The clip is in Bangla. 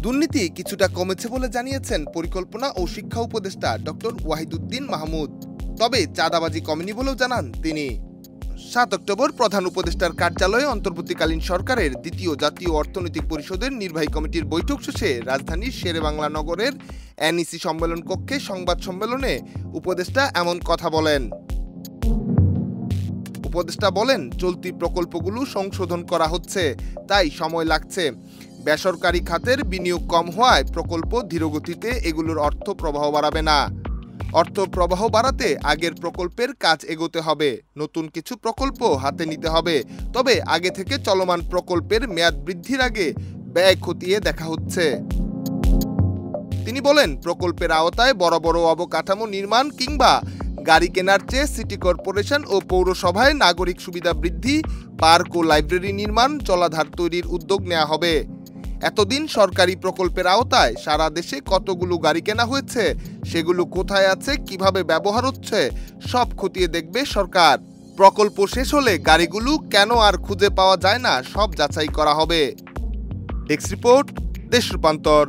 দুর্নীতি কিছুটা কমেছে বলে জানিয়েছেন পরিকল্পনা ও শিক্ষা উপদেষ্টা ডক্টর ওয়াহিদুদ্দিন মাহমুদ। তবে চাঁদাবাজি কমেনি বলেও জানান তিনি। ৭ অক্টোবর প্রধান উপদেষ্টার কার্যালয়ে অন্তর্বর্তীকালীন সরকারের দ্বিতীয় জাতীয় অর্থনৈতিক পরিষদের নির্বাহী কমিটির বৈঠক শেষে রাজধানীর শেরেবাংলা নগরের এনইসি সম্মেলন কক্ষে সংবাদ সম্মেলনে উপদেষ্টা এমন কথা বলেন। উপদেষ্টা বলেন, চলতি প্রকল্পগুলো সংশোধন করা হচ্ছে, তাই সময় লাগছে। বেসরকারি খাতের বিনিয়োগ কম হওয়ায় প্রকল্প ধীরগতিতে এগুলোর অর্থ প্রবাহ বাড়াবে না। অর্থ প্রবাহ বাড়াতে আগের প্রকল্পের কাজ এগোতে হবে, নতুন কিছু প্রকল্প হাতে নিতে হবে। তবে আগে থেকে চলমান প্রকল্পের মেয়াদ বৃদ্ধির আগে ব্যয় খতিয়ে দেখা হচ্ছে। তিনি বলেন, প্রকল্পের আওতায় বড় বড় অবকাঠামো নির্মাণ কিংবা গাড়ি কেনার চেয়ে সিটি কর্পোরেশন ও পৌরসভায় নাগরিক সুবিধা বৃদ্ধি, পার্ক ও লাইব্রেরি নির্মাণ, জলাধার তৈরির উদ্যোগ নেওয়া হবে। এতদিন সরকারি প্রকল্পের আওতায় সারা দেশে কতগুলো গাড়ি কেনা হয়েছে, সেগুলো কোথায় আছে, কিভাবে ব্যবহার হচ্ছে, সব খতিয়ে দেখবে সরকার। প্রকল্প শেষ হলে গাড়িগুলো কেন আর খুঁজে পাওয়া যায় না, সব যাচাই করা হবে। ডেস্ক রিপোর্ট, দেশ রূপান্তর।